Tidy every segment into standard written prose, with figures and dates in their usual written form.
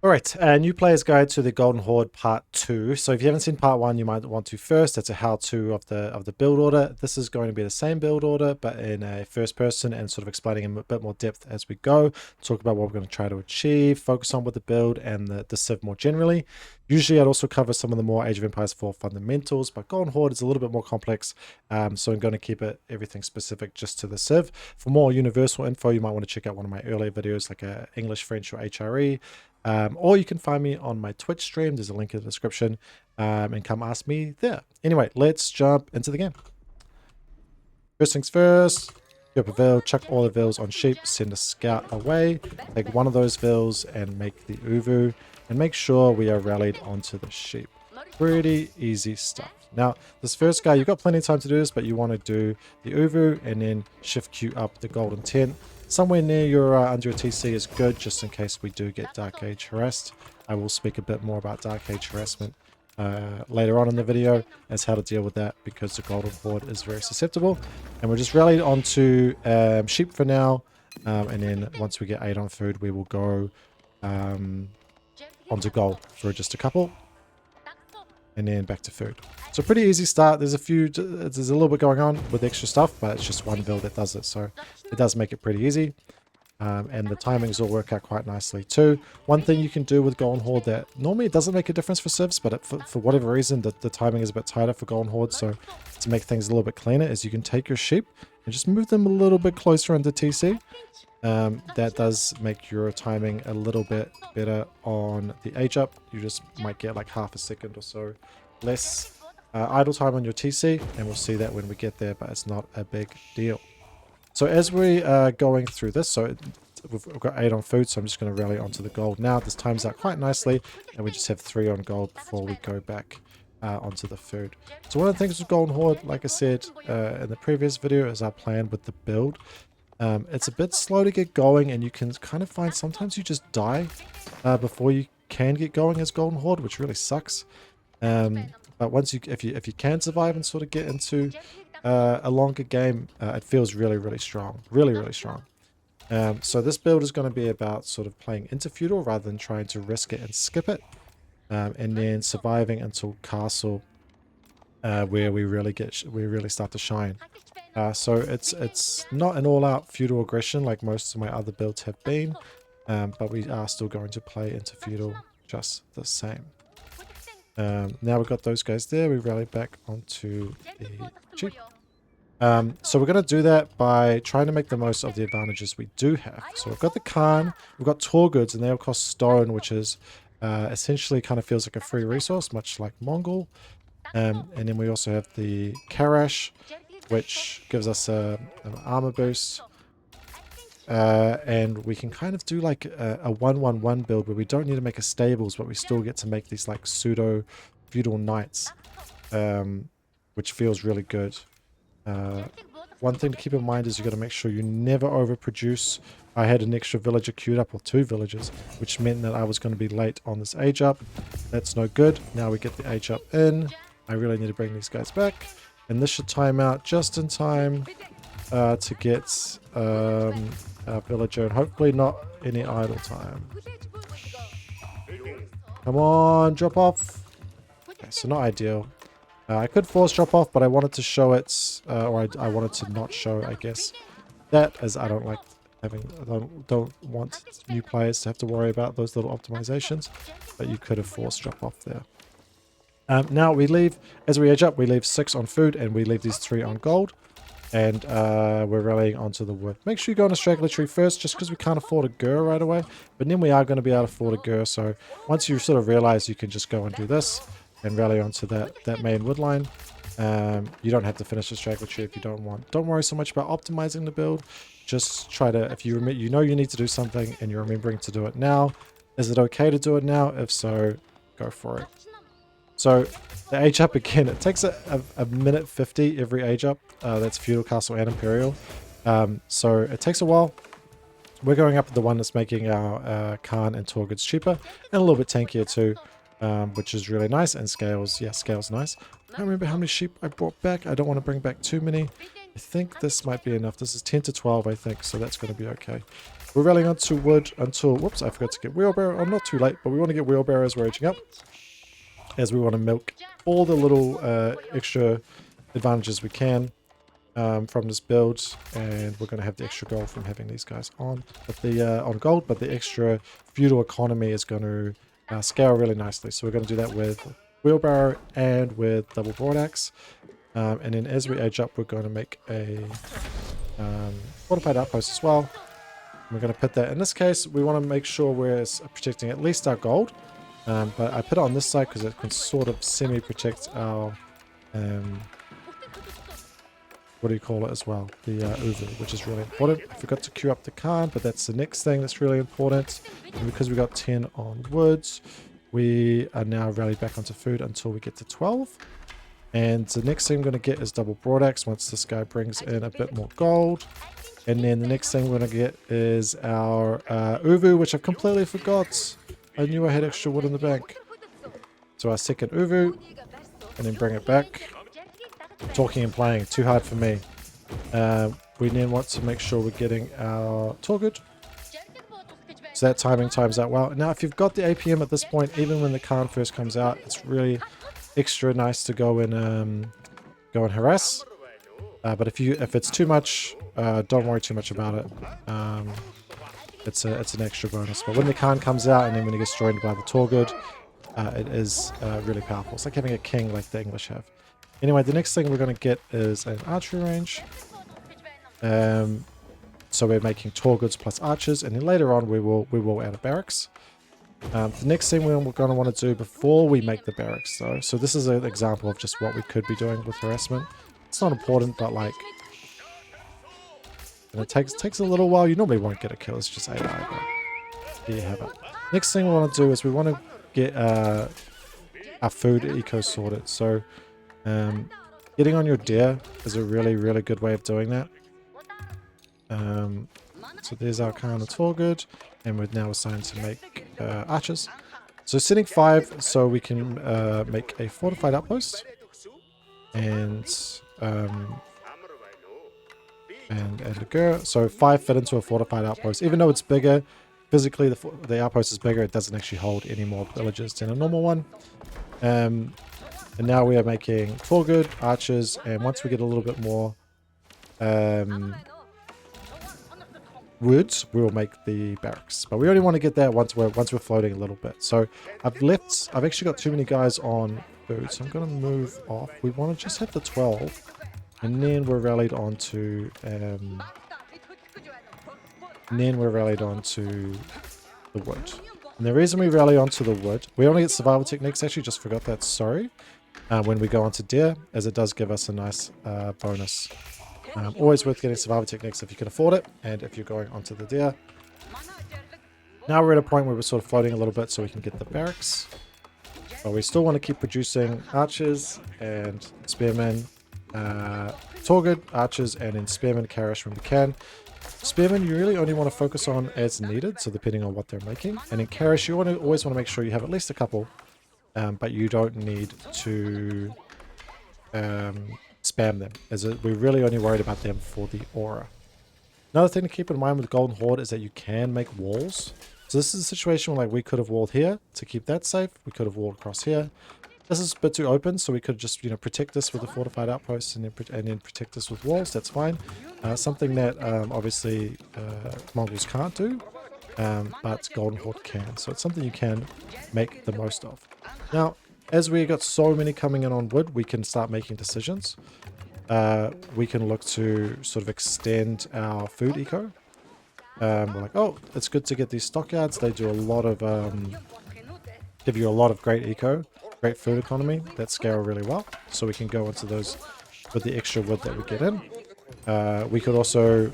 Alright, new player's guide to the Golden Horde part 2. So if you haven't seen part 1, you might want to first. It's a how-to of the build order. This is going to be the same build order, but in a first person and sort of explaining in a bit more depth as we go. Talk about what we're going to try to achieve, focus on with the build and the civ more generally. Usually I'd also cover some of the more Age of Empires 4 fundamentals, but Golden Horde is a little bit more complex, so I'm going to keep everything specific just to the civ. For more universal info, you might want to check out one of my earlier videos, like English, French, or HRE. Or you can find me on my Twitch stream. There's a link in the description, and come ask me there. Anyway, let's jump into the game. First things first, get up a veil, chuck all the veils on sheep, send a scout away, take one of those veils and make the uvu, and make sure we are rallied onto the sheep. Pretty easy stuff. Now, this first guy, you've got plenty of time to do this, but you want to do the uvu and then shift Q up the golden tent. Somewhere near your under your TC is good, just in case we do get Dark Age harassed. I will speak a bit more about Dark Age harassment later on in the video as how to deal with that, because the Golden Horde is very susceptible. And we're just rallied onto sheep for now, and then once we get 8 on food, we will go onto gold for just a couple, and then back to food. So pretty easy start. There's a little bit going on with extra stuff, but it's just one build that does it, so it does make it pretty easy. And the timings will work out quite nicely too. One thing you can do with Golden Horde that normally it doesn't make a difference for civs, but for whatever reason the timing is a bit tighter for Golden Horde, so to make things a little bit cleaner, is you can take your sheep and just move them a little bit closer into TC. That does make your timing a little bit better on the age up. You just might get like half a second or so less idle time on your TC, and we'll see that when we get there, but it's not a big deal. So as we are going through this, so we've got 8 on food, so I'm just going to rally onto the gold now. This times out quite nicely, and we just have 3 on gold before we go back onto the food. So one of the things with Golden Horde, like I said in the previous video, is our plan with the build. It's a bit slow to get going, and you can kind of find sometimes you just die before you can get going as Golden Horde, which really sucks. But once if you can survive and sort of get into a longer game, it feels really strong, really strong. So this build is going to be about sort of playing into feudal rather than trying to risk it and skip it, and then surviving until castle, where we really start to shine. So it's not an all-out feudal aggression like most of my other builds have been, but we are still going to play into feudal just the same. Now we've got those guys there, we rally back onto the sheep. So we're going to do that by trying to make the most of the advantages we do have. So we've got the Khan, we've got Tor goods, and they all cost stone, which is essentially kind of feels like a free resource, much like Mongol. And then we also have the Karash, which gives us an armor boost. And we can kind of do like a 1-1-1 build where we don't need to make a stables, but we still get to make these like pseudo feudal knights, which feels really good. One thing to keep in mind is you got to make sure you never overproduce. I had an extra villager queued up, or 2 villagers, which meant that I was going to be late on this age up. That's no good. Now we get the age up in. I really need to bring these guys back, and this should time out just in time to get a villager, and hopefully not any idle time. Come on, drop off. Okay, so not ideal. I could force drop off, but I wanted to show it, or I wanted to not show, I guess, that, as I don't like having, I don't want new players to have to worry about those little optimizations, but you could have forced drop off there. Now we leave, as we age up, we leave 6 on food, and we leave these 3 on gold, and we're rallying onto the wood. Make sure you go on a straggler tree first, just because we can't afford a gur right away, but then we are going to be able to afford a gur, so once you sort of realize you can just go and do this, and rally onto that main wood line. You don't have to finish the straggler tree if you don't want. Don't worry so much about optimizing the build. Just try to, if you know you need to do something and you're remembering to do it now, is it okay to do it now? If so, go for it. So the age up again, it takes a minute 50 every age up. That's feudal, castle, and imperial. So it takes a while. We're going up with the one that's making our Khan and Tor goods cheaper, and a little bit tankier too. Which is really nice, and scales, yeah, scales nice. I don't remember how many sheep I brought back. I don't want to bring back too many. I think this might be enough. This is 10 to 12, I think, so that's going to be okay. We're rallying onto wood until, whoops, I forgot to get wheelbarrow. Oh, not too late, but we want to get wheelbarrow as we're aging up, as we want to milk all the little extra advantages we can from this build, and we're going to have the extra gold from having these guys on, but the on gold, but the extra feudal economy is going to scale really nicely. So we're going to do that with wheelbarrow and with double broadaxe, and then as we age up, we're going to make a fortified outpost as well. We're going to put that, in this case, we want to make sure we're protecting at least our gold. But I put it on this side because it can sort of semi-protect our, what do you call it as well? The Uvu, which is really important. I forgot to queue up the Khan, but that's the next thing that's really important. And because we got 10 on woods, we are now rallied back onto food until we get to 12. And the next thing I'm going to get is double broadaxe once this guy brings in a bit more gold. And then the next thing we're going to get is our Uvu, which I completely forgot. I knew I had extra wood in the bank. So our second Uvu, and then bring it back. Talking and playing, too hard for me. We then want to make sure we're getting our Torgood. So that timing times out well. Now, if you've got the APM at this point, even when the Khan first comes out, it's really extra nice to go and harass. But if it's too much, don't worry too much about it. It's an extra bonus. But when the Khan comes out and then when he gets joined by the Torgood, it is really powerful. It's like having a king like the English have. Anyway, the next thing we're going to get is an archery range. So we're making Torgoods plus archers, and then later on we will add a barracks. The next thing we're going to want to do before we make the barracks, though. So this is an example of just what we could be doing with harassment. It's not important, but like, and it takes a little while. You normally won't get a kill. It's just AI, but there you have it. Next thing we want to do is we want to get our food eco sorted. So getting on your deer is a really, really good way of doing that. So there's our Khan and Torgood, and we're now assigned to make archers. So setting 5 so we can make a fortified outpost, and a girl. So 5 fit into a fortified outpost. Even though it's bigger, physically the outpost is bigger, it doesn't actually hold any more villagers than a normal one. And now we are making Torgood, archers, and once we get a little bit more woods, we will make the barracks. But we only want to get that once we're floating a little bit. So I've actually got too many guys on food, so I'm going to move off. We want to just hit the 12. And then we're rallied onto the wood. And the reason we rally onto the wood, we only get survival techniques. Actually, just forgot that. Sorry. When we go onto deer, as it does give us a nice bonus. Always worth getting survival techniques if you can afford it, and if you're going onto the deer. Now we're at a point where we're sort of floating a little bit, so we can get the barracks. But we still want to keep producing archers and spearmen. Torgood, archers, and then spearmen, Karish when we can. Spearmen you really only want to focus on as needed, so depending on what they're making. And in Karish you always want to make sure you have at least a couple, but you don't need to spam them, as we're really only worried about them for the aura. Another thing to keep in mind with Golden Horde is that you can make walls. So this is a situation where like we could have walled here to keep that safe. We could have walled across here. This is a bit too open, so we could just, protect this with a fortified outpost and then protect this with walls. That's fine. Something that obviously Mongols can't do, but Golden Horde can. So it's something you can make the most of. Now, as we got so many coming in on wood, we can start making decisions. We can look to sort of extend our food eco. We're like, oh, it's good to get these stockyards. They do a lot of, give you a lot of great eco. Great food economy that scale really well, so we can go into those with the extra wood that we get in. We could also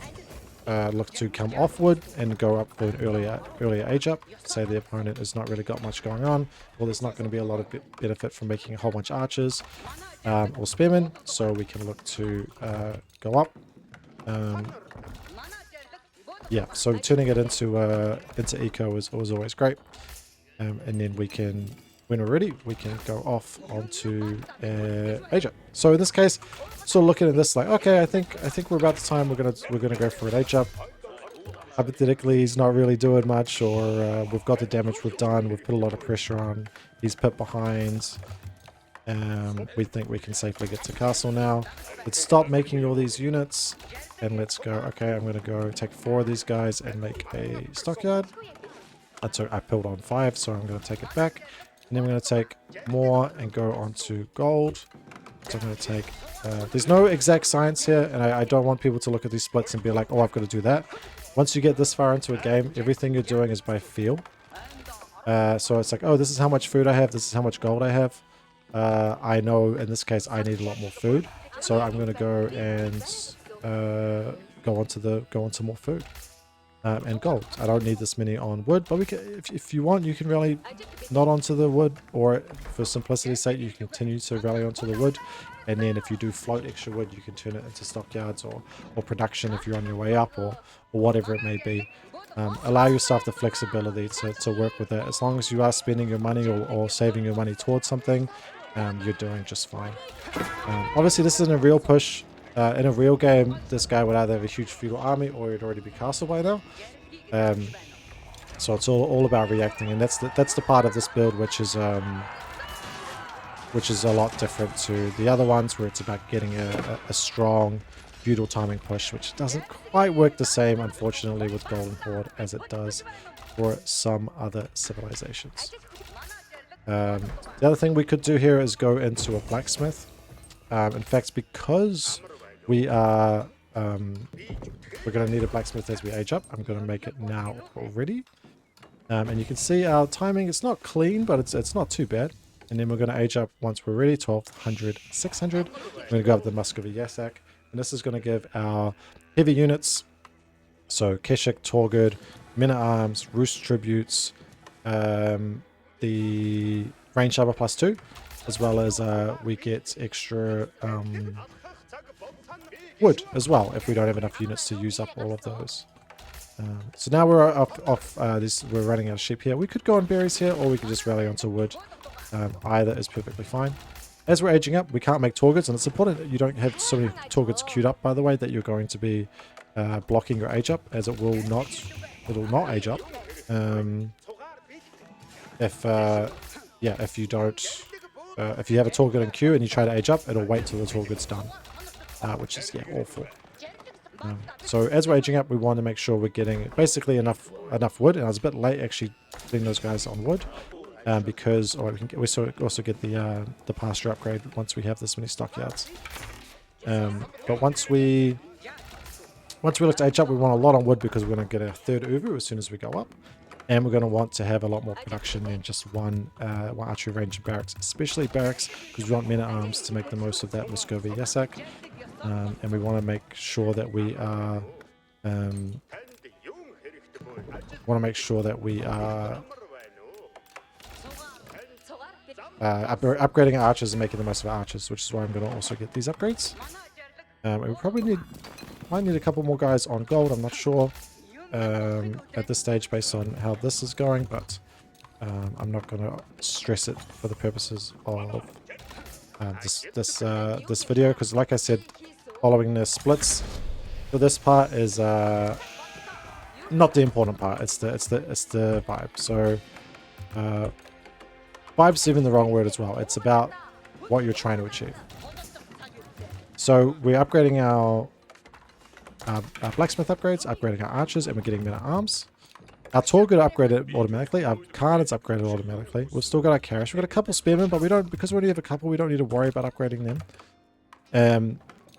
look to come off wood and go up for an earlier age up. Say the opponent has not really got much going on, well, there's not going to be a lot of benefit from making a whole bunch of archers or spearmen, so we can look to go up. Yeah, so turning it into eco is always great, and then we can. When we're ready, we can go off onto age up. So in this case, sort of looking at this like, okay, I think we're about the time we're gonna go for an age up. hypothetically he's not really doing much, or we've got the damage we've done, we've put a lot of pressure on, he's put behind. We think we can safely get to castle now. Let's stop making all these units and let's go. Okay, I'm going to go take 4 of these guys and make a stockyard. So I built on 5, so I'm going to take it back. And then we're going to take more and go on to gold. So I'm going to take... there's no exact science here, and I don't want people to look at these splits and be like, oh, I've got to do that. Once you get this far into a game, everything you're doing is by feel. So it's like, oh, this is how much food I have, this is how much gold I have. I know in this case I need a lot more food, so I'm going to go and go onto more food. And gold. I don't need this many on wood, but we can, if you want, you can rally not onto the wood, or for simplicity's sake, you continue to rally onto the wood, and then if you do float extra wood, you can turn it into stockyards or production if you're on your way up, or whatever it may be. Allow yourself the flexibility to work with it. As long as you are spending your money or saving your money towards something, you're doing just fine. Obviously, this isn't a real push. In a real game, this guy would either have a huge feudal army or he'd already be castle by now. So it's all about reacting, and that's the part of this build which is a lot different to the other ones, where it's about getting a strong feudal timing push, which doesn't quite work the same, unfortunately, with Golden Horde as it does for some other civilizations. The other thing we could do here is go into a blacksmith. In fact, because we are we're going to need a blacksmith as we age up, I'm going to make it now already. And you can see our timing, it's not clean, but it's not too bad. And then we're going to age up once we're ready, 1200, 600. We're going to go up the Muscovy Yasak, and this is going to give our heavy units, so Keshik, Torgud, Men-at-Arms, Roost Tributes, the Range Armor +2, as well as we get extra wood as well if we don't have enough units to use up all of those. So now we're we're running out of sheep here. We could go on berries here, or we could just rally onto wood. Either is perfectly fine. As we're aging up, we can't make Torguds, and it's important that you don't have so many Torguds queued up, by the way, that you're going to be blocking your age up, as it will not age up. If you don't, if you have a Torgud in queue and you try to age up, it'll wait till the Torgud's done, which is awful. So as we're aging up, we want to make sure we're getting basically enough wood, and I was a bit late actually putting those guys on wood, because we can also get the pasture upgrade once we have this many stockyards. But once we look to age up, we want a lot on wood, because we're going to get a third Uvu as soon as we go up. And we're going to want to have a lot more production than just one archery range and barracks, especially barracks, because we want Men-at-Arms to make the most of that Muscovy Yasak. And we want to make sure that we are upgrading our archers and making the most of our archers, which is why I'm going to also get these upgrades. And we probably might need a couple more guys on gold. I'm not sure at this stage based on how this is going, but I'm not going to stress it for the purposes of this video, because like I said, following the splits for this part is not the important part. It's the vibe. So vibe's even the wrong word as well. It's about what you're trying to achieve. So we're upgrading our blacksmith upgrades, upgrading our archers, and we're getting Men-at-Arms. Our Torgud upgraded automatically. Our Cannons upgraded automatically. We've still got our Karish. We've got a couple spearmen, but we don't, because we only have a couple, we don't need to worry about upgrading them.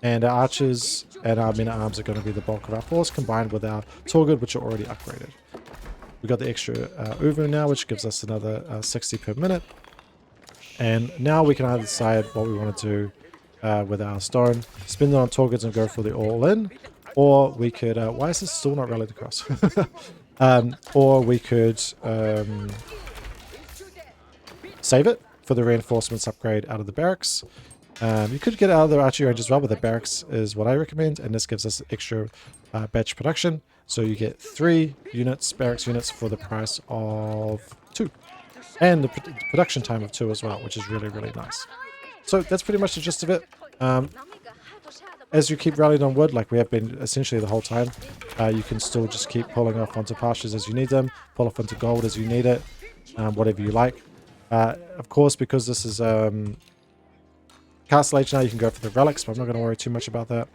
And our archers and our Men-at-Arms are going to be the bulk of our force, combined with our Torgud, which are already upgraded. We got the extra Uvu now, which gives us another 60 per minute. And now we can either decide what we want to do with our stone, spend it on Torguds and go for the all-in, or we could, why is this still not rallied across? Or we could save it for the reinforcements upgrade out of the barracks. You could get out of the archery range as well, but the barracks is what I recommend, and this gives us extra batch production. So you get 3 units, barracks units, for the price of 2. And the production time of 2 as well, which is really, really nice. So that's pretty much the gist of it. as you keep rallying on wood, like we have been essentially the whole time, you can still just keep pulling off onto pastures as you need them, pull off onto gold as you need it, whatever you like. Of course, because this is Castle Age now, you can go for the relics, but I'm not going to worry too much about that.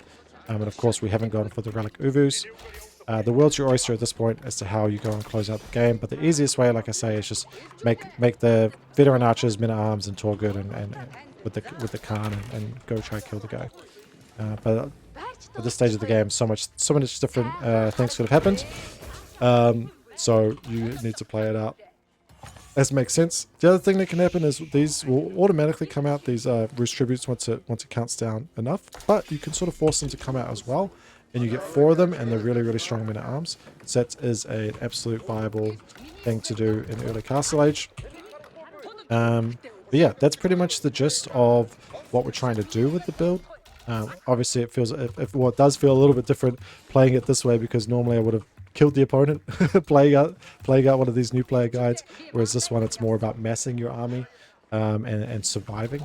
And of course, we haven't gone for the relic Uvus. The world's your oyster at this point as to how you go and close out the game. But the easiest way, like I say, is just make the veteran archers, men at arms, and Torgood and with the Khan and go try to kill the guy. But at this stage of the game, so many different things could have happened. So you need to play it out as makes sense. The other thing that can happen is these will automatically come out, these roost tributes, once it counts down enough. But you can sort of force them to come out as well. And you get 4 of them, and they're really, really strong men at arms. So that is an absolute viable thing to do in early Castle Age. But yeah, that's pretty much the gist of what we're trying to do with the build. Obviously, it does feel a little bit different playing it this way, because normally I would have killed the opponent playing out one of these new player guides, whereas this one, it's more about massing your army and surviving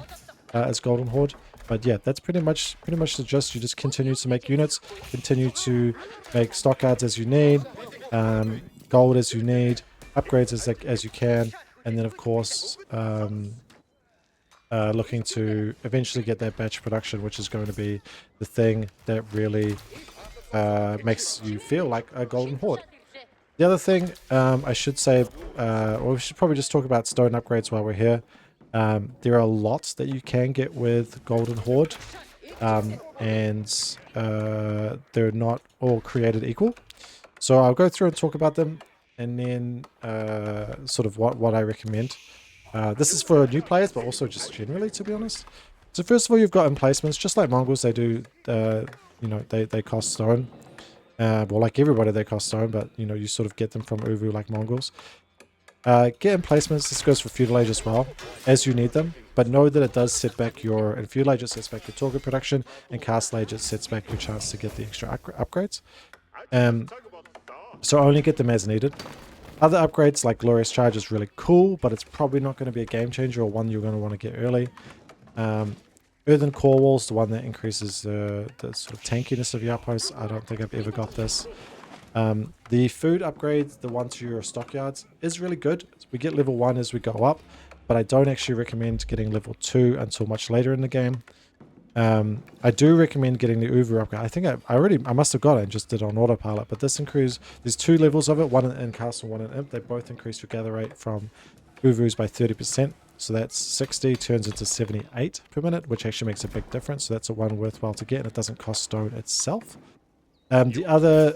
as Golden Horde. But yeah, that's pretty much the gist. You just continue to make units, continue to make stockyards as you need, gold as you need, upgrades as you can, and then of course looking to eventually get that batch production, which is going to be the thing that really makes you feel like a Golden Horde. The other thing I should say, or we should probably just talk about stone upgrades while we're here. There are lots that you can get with Golden Horde, and they're not all created equal. So I'll go through and talk about them, and then sort of what I recommend. This is for new players, but also just generally, to be honest. So first of all, you've got emplacements, just like Mongols. They do, they cost stone. Well, like everybody, they cost stone, but you sort of get them from Uvu like Mongols. Get emplacements. This goes for Feudal Age as well, as you need them. But know that it does set back in Feudal Age, it sets back your Torgood production, and Castle Age, it sets back your chance to get the extra upgrades. So only get them as needed. Other upgrades like Glorious Charge is really cool, but it's probably not going to be a game changer or one you're going to want to get early. Earthen Core Walls, the one that increases the sort of tankiness of your outposts. I don't think I've ever got this. The food upgrade, the one to your stockyards, is really good. We get level 1 as we go up, but I don't actually recommend getting level 2 until much later in the game. I do recommend getting the Uvu upgrade. I think I must have got it and just did it on autopilot, but this increases, there's 2 levels of it, one in Castle, one in Imp. They both increase your gather rate from Uvus by 30%. So that's 60 turns into 78 per minute, which actually makes a big difference. So that's a one worthwhile to get, and it doesn't cost stone itself. The other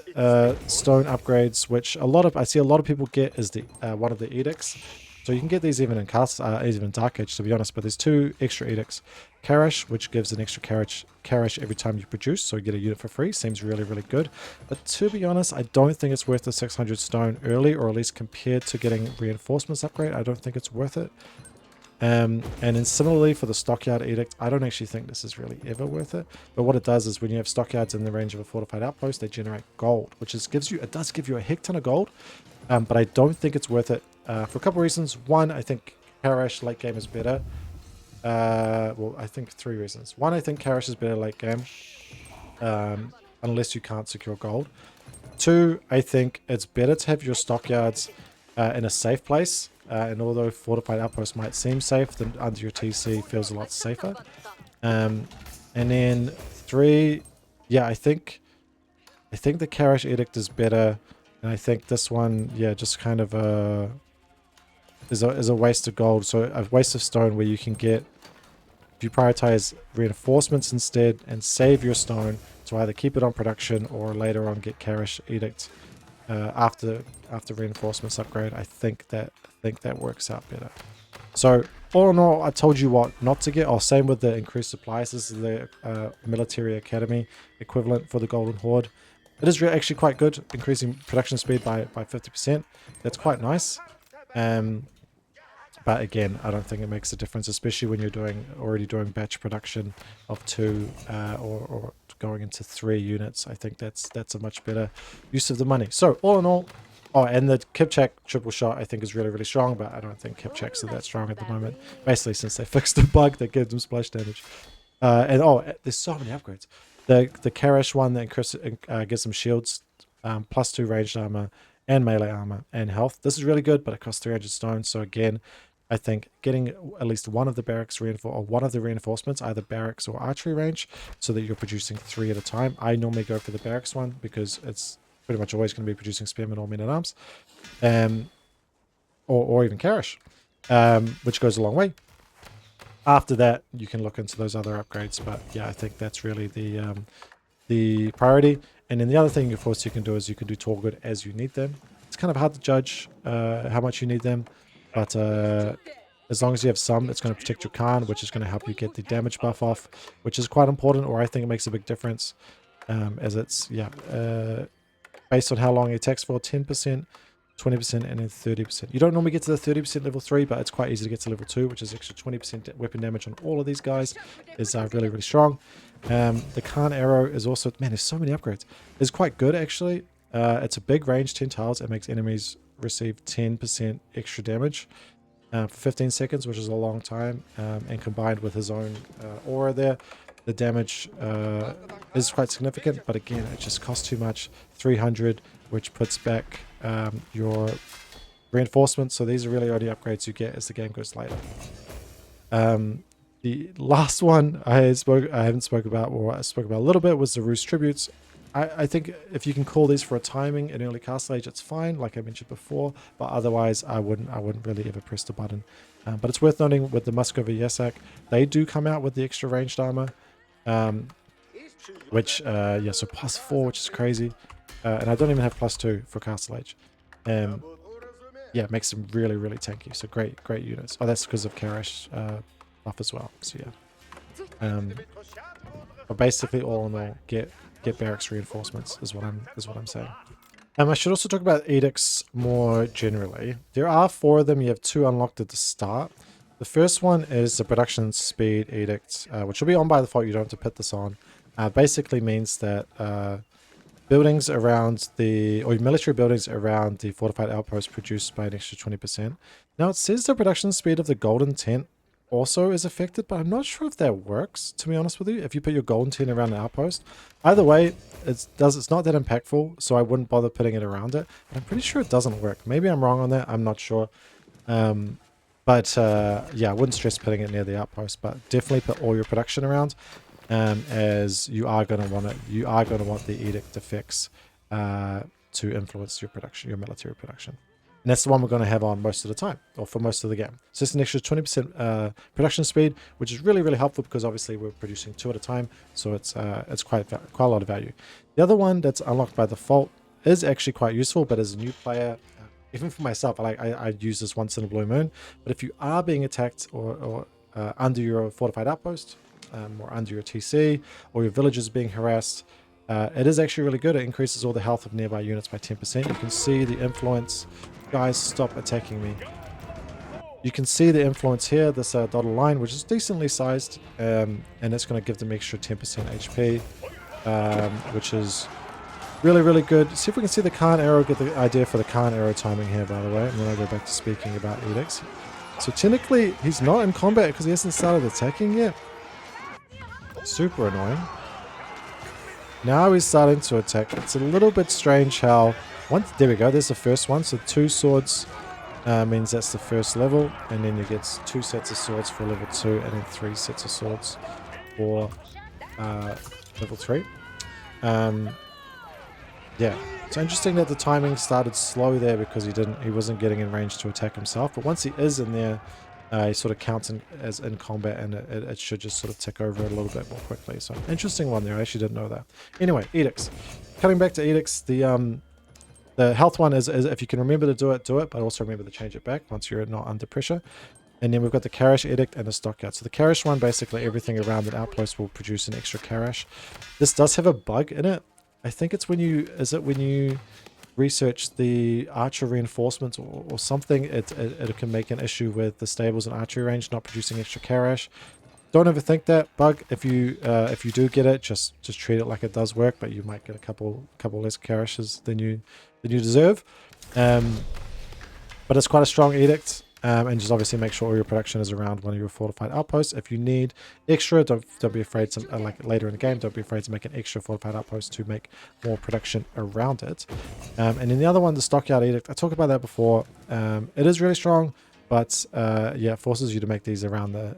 stone upgrades, which I see a lot of people get, is the one of the Edicts. So you can get these even in even in Dark Age, to be honest. But there's 2 extra Edicts. Karash, which gives an extra Karash every time you produce, so you get a unit for free. Seems really, really good. But to be honest, I don't think it's worth the 600 stone early, or at least compared to getting reinforcements upgrade. I don't think it's worth it. And then similarly for the Stockyard Edict, I don't actually think this is really ever worth it. But what it does is when you have stockyards in the range of a fortified outpost, they generate gold, which does give you a heck ton of gold. But I don't think it's worth it for a couple of reasons. One, I think Karash late game is better. Well, I think 3 reasons. One, I think Karash is better late game, unless you can't secure gold. 2, I think it's better to have your stockyards in a safe place. And although fortified outposts might seem safe, then under your TC feels a lot safer. And then 3, yeah, I think the Karash Edict is better, and I think this one, yeah, just kind of is a waste of gold. So a waste of stone where you can get, if you prioritize reinforcements instead and save your stone to either keep it on production or later on get Karash Edict after reinforcements upgrade, I think that works out better. So all in all, I told you what not to get. Same with the increased supplies. This is the military academy equivalent for the Golden Horde. It is actually quite good, increasing production speed by 50%. That's quite nice. But again, I don't think it makes a difference, especially when you're already doing batch production of 2 or going into 3 units. I think that's a much better use of the money. So all in all, and the Kipchak triple shot I think is really, really strong, but I don't think Kipchaks are that strong at the moment. Basically, since they fixed the bug that gives them splash damage. There's so many upgrades. The Karash one that gives them shields, +2 ranged armor and melee armor and health. This is really good, but it costs 300 stones. So again, I think getting at least one of the barracks or one of the reinforcements, either barracks or archery range, so that you're producing 3 at a time. I normally go for the barracks one because it's pretty much always going to be producing spearmen or men-at-arms, or even Karash, which goes a long way. After that, you can look into those other upgrades, but yeah, I think that's really the priority. And then the other thing, of course, you can do is you can do tall good as you need them. It's kind of hard to judge how much you need them, but as long as you have some, it's going to protect your Khan, which is going to help you get the damage buff off, which is quite important, or I think it makes a big difference, as it's, yeah, based on how long it takes for, 10%, 20%, and then 30%. You don't normally get to the 30% level 3, but it's quite easy to get to level 2, which is extra 20% weapon damage on all of these guys. Is really, really strong. The Khan arrow is also, man, there's so many upgrades. It's quite good, actually. It's a big range, 10 tiles. It makes enemies receive 10% extra damage for 15 seconds, which is a long time. And combined with his own aura there, the damage is quite significant. But again, it just costs too much. 300, which puts back your reinforcements. So these are really only upgrades you get as the game goes later. The last one I haven't spoke about, or I spoke about a little bit, was the Roost Tributes. I think if you can call these for a timing in early castle age, it's fine, like I mentioned before, but otherwise I wouldn't really ever press the button. But it's worth noting with the Muscovy Yasak, they do come out with the extra ranged armor, which yeah, so +4, which is crazy, and I don't even have +2 for castle age. Yeah, it makes them really, really tanky. So great units. Oh, that's because of Karash buff as well. So yeah, but basically all in all, get barracks reinforcements is what I'm saying. I should also talk about edicts more generally. There are 4 of them. You have 2 unlocked at the start. The first one is the production speed edict, which will be on by default. You don't have to put this on. Basically means that buildings around or military buildings around the fortified outpost produced by an extra 20%. Now it says the production speed of the golden tent also is affected, but I'm not sure if that works, to be honest with you, if you put your golden tent around an outpost. Either way, it's not that impactful, so I wouldn't bother putting it around it, but I'm pretty sure it doesn't work. Maybe I'm wrong on that, I'm not sure. But yeah, I wouldn't stress putting it near the outpost, but definitely put all your production around, as you are going to want it. You are going to want the edict effects to influence your production, your military production. And that's the one we're going to have on most of the time, or for most of the game. So it's an extra 20% production speed, which is really, really helpful because obviously we're producing 2 at a time. So it's quite a lot of value. The other one that's unlocked by default is actually quite useful, but as a new player, even for myself, I use this once in a blue moon. But if you are being attacked or under your fortified outpost, or under your TC, or your villagers being harassed, it is actually really good. It increases all the health of nearby units by 10%. You can see the influence. Guys, stop attacking me. You can see the influence here, this dotted line, which is decently sized, and it's going to give them extra 10% HP, which is really, really good. See if we can see the Khan arrow, get the idea for the Khan arrow timing here, by the way, and then I'll go back to speaking about edicts. So technically, he's not in combat because he hasn't started attacking yet. Super annoying. Now he's starting to attack. It's a little bit strange how... there we go, there's the first one. So 2 swords means that's the first level. And then you get 2 sets of swords for level 2. And then 3 sets of swords for level 3. Yeah, it's interesting that the timing started slow there because he wasn't getting in range to attack himself. But once he is in there, he sort of counts as in combat, and it should just sort of tick over a little bit more quickly. So interesting one there. I actually didn't know that. Anyway, edicts. Cutting back to edicts, the health one is if you can remember to do it, but also remember to change it back once you're not under pressure. And then we've got the Karash Edict and the Stockyard. So the Karash one, basically everything around an outpost will produce an extra Karash. This does have a bug in it. I think it's when you research the archer reinforcements or something, it can make an issue with the stables and archery range not producing extra Karash. Don't overthink that bug. If you do get it, just treat it like it does work, but you might get a couple less Karashes than you deserve. But it's quite a strong edict. And just obviously make sure all your production is around one of your fortified outposts. If you need extra, don't be afraid to, like later in the game, don't be afraid to make an extra fortified outpost to make more production around it. And then the other one, the Stockyard Edict, I talked about that before. It is really strong, but yeah, it forces you to make these around the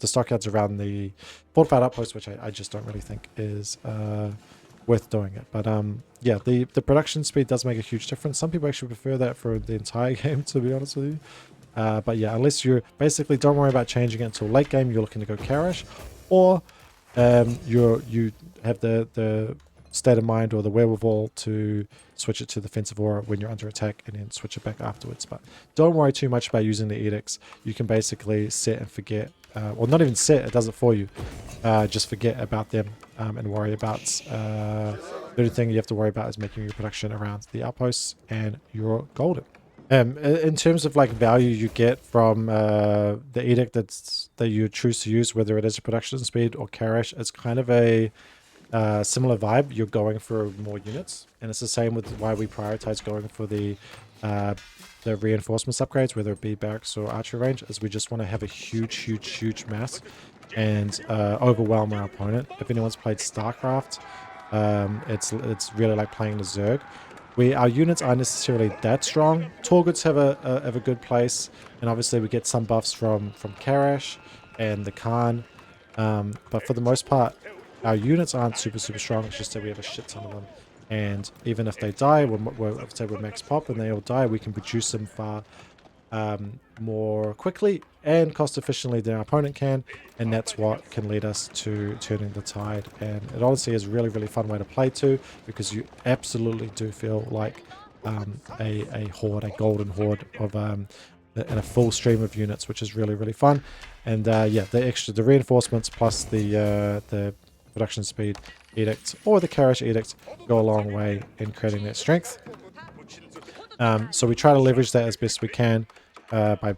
stockyards around the fortified outpost, which I just don't really think is worth doing it. But yeah, the production speed does make a huge difference. Some people actually prefer that for the entire game, to be honest with you. But yeah, unless you're basically, don't worry about changing it until late game, you're looking to go Karash, or you have the state of mind or the wherewithal to switch it to defensive aura when you're under attack and then switch it back afterwards. But don't worry too much about using the edicts. You can basically set and forget, or not even set, it does it for you. Just forget about them and worry about the only thing you have to worry about is making your production around the outposts, and you're golden. In terms of like value you get from the edict that you choose to use, whether it is a production speed or Karash, it's kind of a similar vibe. You're going for more units, and it's the same with why we prioritize going for the reinforcements upgrades, whether it be barracks or archery range, as we just want to have a huge mass and overwhelm our opponent. If anyone's played StarCraft, it's really like playing the Zerg. Our units aren't necessarily that strong. Torguts have a good place, and obviously we get some buffs from Karash and the Khan, but for the most part our units aren't super strong. It's just that we have a shit ton of them, and even if they die, say we're max pop and they all die, we can produce them far more quickly and cost efficiently than our opponent can, and that's what can lead us to turning the tide. And it honestly is a really fun way to play too, because you absolutely do feel like a horde, a golden horde of and a full stream of units, which is really fun. And yeah, the reinforcements plus the production speed edict or the Karash edict go a long way in creating that strength. So we try to leverage that as best we can by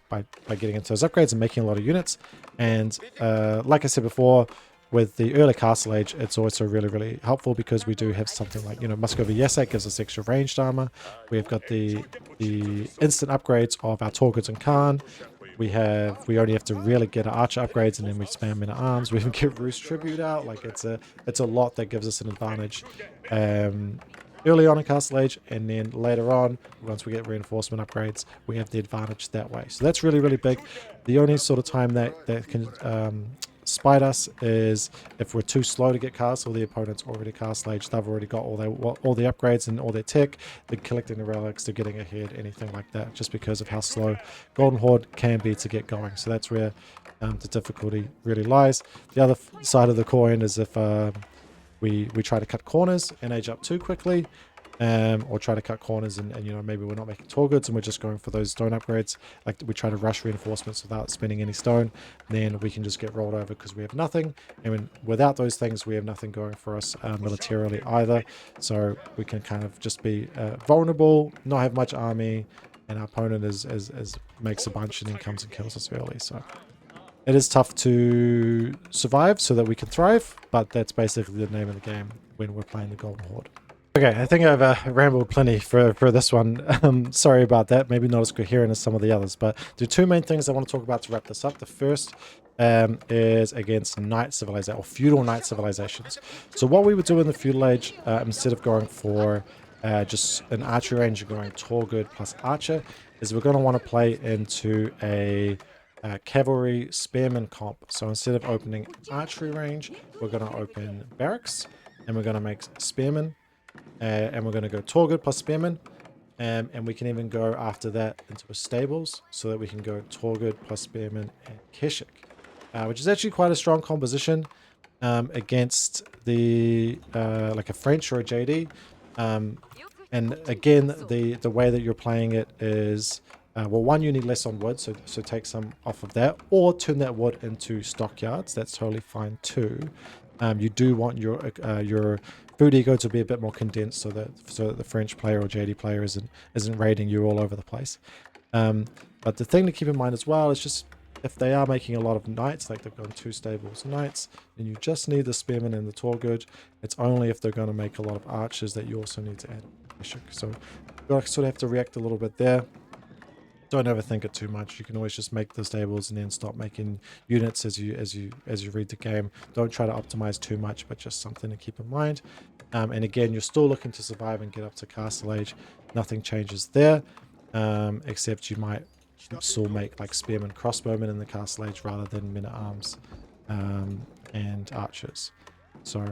getting into those upgrades and making a lot of units. And like I said before, with the early Castle Age, it's also really helpful because we do have something like, Muscovy Yasak gives us extra ranged armor. We've got the instant upgrades of our Torguds and Khan. We only have to really get our archer upgrades, and then we spam in our arms. We even get Roost Tribute out. Like it's a lot that gives us an advantage early on in Castle Age, and then later on, once we get reinforcement upgrades, we have the advantage that way. So that's really big. The only sort of time that can spite us is if we're too slow to get castle. The opponent's already Castle Age, they've already got all the upgrades and all their tech, they're collecting the relics, they're getting ahead, anything like that, just because of how slow Golden Horde can be to get going. So that's where the difficulty really lies. The other side of the coin is if we try to cut corners and age up too quickly, or try to cut corners and maybe we're not making Torguds and we're just going for those stone upgrades. Like we try to rush reinforcements without spending any stone, then we can just get rolled over because we have nothing. And without those things, we have nothing going for us militarily either. So we can kind of just be vulnerable, not have much army, and our opponent makes a bunch and then comes and kills us early. So it is tough to survive so that we can thrive, but that's basically the name of the game when we're playing the Golden Horde. Okay, I think I've rambled plenty for this one. Sorry about that. Maybe not as coherent as some of the others, but there are two main things I want to talk about to wrap this up. The first is against knight civilization or feudal knight civilizations. So what we would do in the feudal age, instead of going for just an archery range and going Torgud plus archer, is we're going to want to play into a cavalry spearman comp. So instead of opening archery range, we're going to open barracks, and we're going to make spearmen. And we're going to go Torgud plus Spearman, and we can even go after that into a stables so that we can go Torgud plus Spearman and Keshik, which is actually quite a strong composition against the like a French or a JD. And again, the way that you're playing it is well, one, you need less on wood, so take some off of that, or turn that wood into stockyards. That's totally fine too. You do want your food ego to be a bit more condensed so that the French player or JD player isn't raiding you all over the place. But the thing to keep in mind as well is just if they are making a lot of knights, like they've got 2 stables knights, then you just need the spearmen and the Torgud. It's only if they're going to make a lot of archers that you also need to add Keshik. So you sort of have to react a little bit there. don't overthink it too much. You can always just make the stables and then stop making units as you read the game. Don't try to optimize too much, but just something to keep in mind. And again, you're still looking to survive and get up to castle age. Nothing changes there, except you might still make like spearmen, crossbowmen in the castle age rather than men at arms and archers. So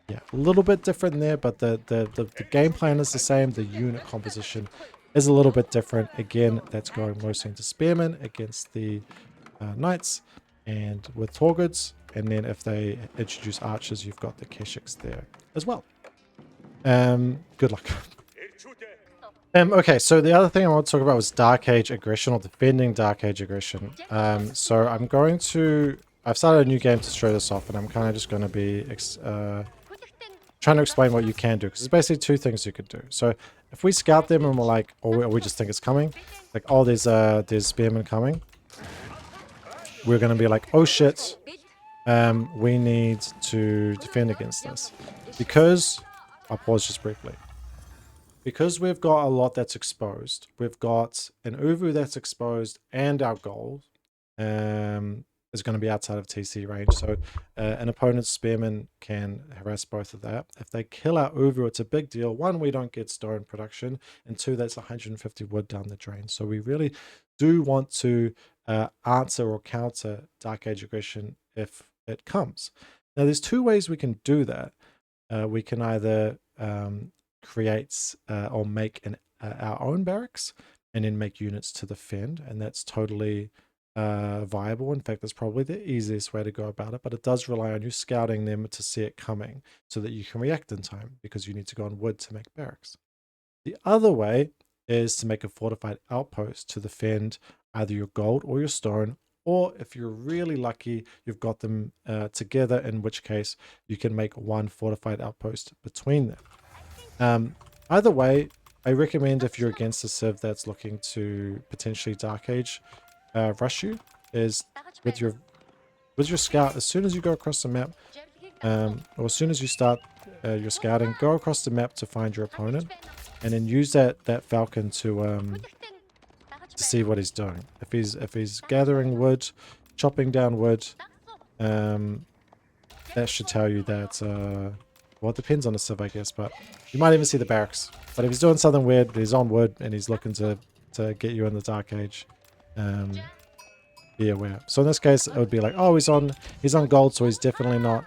yeah, a little bit different there, but the game plan is the same. The unit composition is a little bit different. Again, that's going mostly into spearmen against the knights and with Torgods. And then if they introduce archers, you've got the Keshiks there as well. Good luck. Okay, so the other thing I want to talk about was Dark Age aggression, or defending Dark Age aggression. So I'm going to... I've started a new game to show this off, and I'm kind of just going to be trying to explain what you can do, because there's basically two things you could do. So if we scout them and we're like, or we just think it's coming, like, oh, there's spearmen coming, we're going to be like, oh shit, we need to defend against this. Because, I'll pause just briefly. Because we've got a lot that's exposed, we've got an Uvu that's exposed, and our gold is going to be outside of TC range. So an opponent's spearmen can harass both of that. If they kill our Uvu, it's a big deal. One, we don't get stone production, and two, that's 150 wood down the drain. So we really do want to answer or counter Dark Age aggression if it comes. Now, there's two ways we can do that. We can either create or make our own barracks and then make units to defend, and that's totally viable. In fact, that's probably the easiest way to go about it, but it does rely on you scouting them to see it coming so that you can react in time, because you need to go on wood to make barracks. The other way is to make a fortified outpost to defend either your gold or your stone, or if you're really lucky, you've got them together, in which case you can make one fortified outpost between them. Either way, I recommend, if you're against a civ that's looking to potentially Dark Age rush you, is with your scout, as soon as you go across the map, or as soon as you start your scouting, go across the map to find your opponent, and then use that falcon to see what he's doing. If he's gathering wood, chopping down wood, that should tell you that well, it depends on the civ, I guess, but you might even see the barracks. But if he's doing something weird, he's on wood and he's looking to get you in the Dark Age, be aware. So in this case, it would be like, oh, he's on gold, so he's definitely not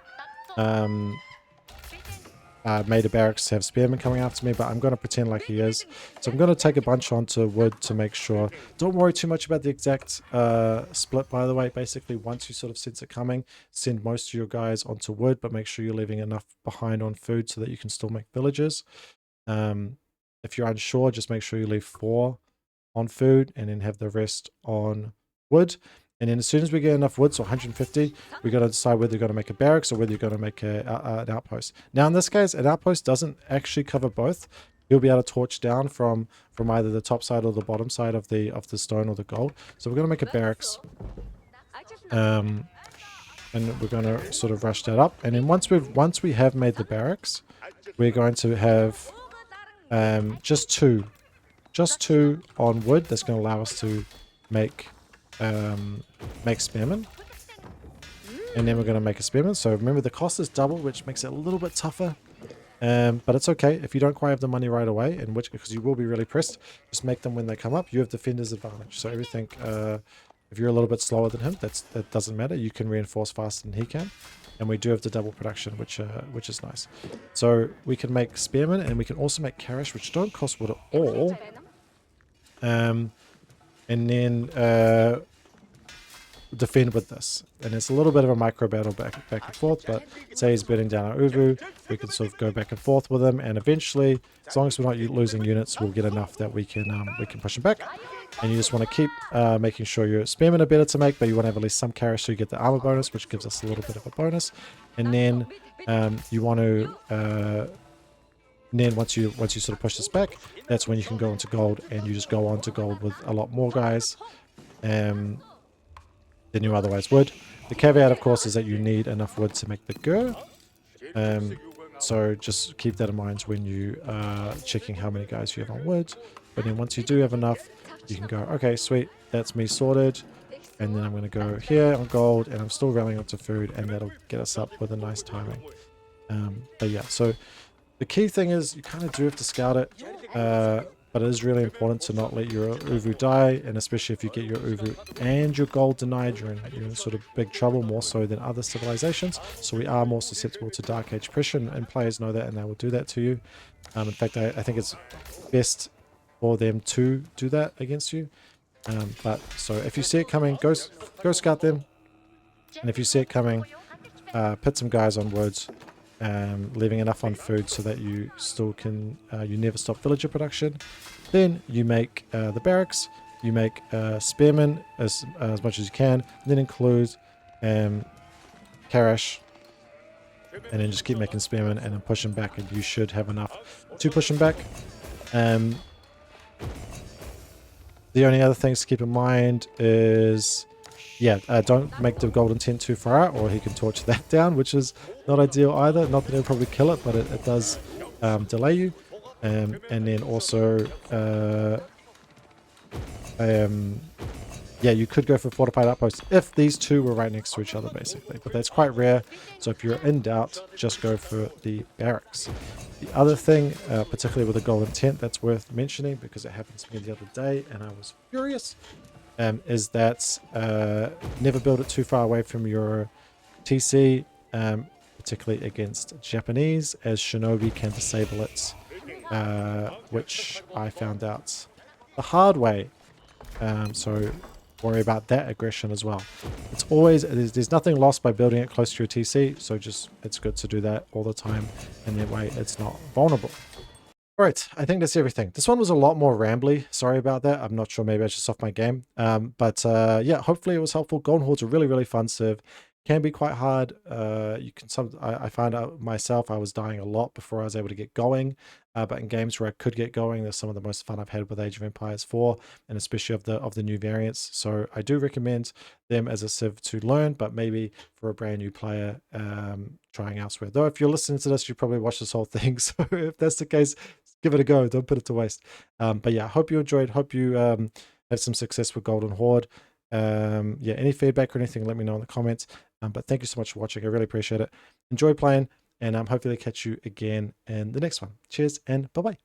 made a barracks to have spearmen coming after me, but I'm going to pretend like he is. So I'm going to take a bunch onto wood to make sure. Don't worry too much about the exact split, by the way. Basically, once you sort of sense it coming, send most of your guys onto wood, but make sure you're leaving enough behind on food so that you can still make villages. If you're unsure, just make sure you leave 4 on food and then have the rest on wood. And then as soon as we get enough wood, so 150, we got to decide whether you're going to make a barracks or whether you're going to make an outpost. Now, in this case, an outpost doesn't actually cover both. You'll be able to torch down from either the top side or the bottom side of the stone or the gold. So we're going to make a barracks. And we're going to sort of rush that up. And then once we have made the barracks, we're going to have just two on wood. That's going to allow us to make spearmen, and then we're going to make a spearman. So remember, the cost is double, which makes it a little bit tougher, but it's okay if you don't quite have the money right away, in which, because you will be really pressed, just make them when they come up. You have defender's advantage, so everything, if you're a little bit slower than him, that doesn't matter. You can reinforce faster than he can, and we do have the double production, which is nice. So we can make spearmen, and we can also make Karash, which don't cost wood at all, and then defend with this. And it's a little bit of a micro battle back and forth, but say he's beating down our Uvu, we can sort of go back and forth with him, and eventually, as long as we're not losing units, we'll get enough that we can push him back. And you just want to keep making sure your spearmen are better to make, but you want to have at least some Karash so you get the armor bonus, which gives us a little bit of a bonus. And then you want to and then once you sort of push this back, that's when you can go into gold, and you just go on to gold with a lot more guys than you otherwise would. The caveat, of course, is that you need enough wood to make the gur. So just keep that in mind when you are checking how many guys you have on wood. But then once you do have enough, you can go, okay, sweet, that's me sorted. And then I'm going to go here on gold, and I'm still rallying onto food, and that'll get us up with a nice timing. But yeah, so the key thing is you kind of do have to scout it, but it is really important to not let your Uvu die, and especially if you get your Uvu and your gold denied, you're in sort of big trouble, more so than other civilizations. So we are more susceptible to Dark Age pressure, and players know that, and they will do that to you. In fact, I think it's best for them to do that against you. But so if you see it coming, go scout them, and if you see it coming, put some guys on woods, leaving enough on food so that you still can you never stop villager production. Then you make the barracks, you make spearmen as much as you can, then include Karash, and then just keep making spearmen and then push them back, and you should have enough to push them back. The only other things to keep in mind is, yeah, don't make the golden tent too far out, or he can torch that down, which is not ideal either. Not that it'll probably kill it, but it does delay you. And then also, yeah, you could go for fortified outposts if these two were right next to each other, basically. But that's quite rare. So if you're in doubt, just go for the barracks. The other thing, particularly with the golden tent, that's worth mentioning because it happened to me the other day and I was furious, is that never build it too far away from your TC, particularly against Japanese, as Shinobi can disable it, which I found out the hard way. So worry about that aggression as well. It's always, there's nothing lost by building it close to your TC, so just it's good to do that all the time, and that way it's not vulnerable. Alright, I think that's everything. This one was a lot more rambly. Sorry about that. I'm not sure, maybe I just off my game. But yeah, hopefully it was helpful. Golden Horde's a really, really fun civ. Can be quite hard. I find out myself I was dying a lot before I was able to get going. But in games where I could get going, they're some of the most fun I've had with Age of Empires 4, and especially of the new variants. So I do recommend them as a civ to learn, but maybe for a brand new player trying elsewhere. Though if you're listening to this, you probably watched this whole thing. So if that's the case, give it a go. Don't put it to waste. But yeah, hope you enjoyed. Hope you had some success with Golden Horde. Yeah, any feedback or anything, let me know in the comments. But thank you so much for watching. I really appreciate it. Enjoy playing, and hopefully catch you again in the next one. Cheers, and bye-bye.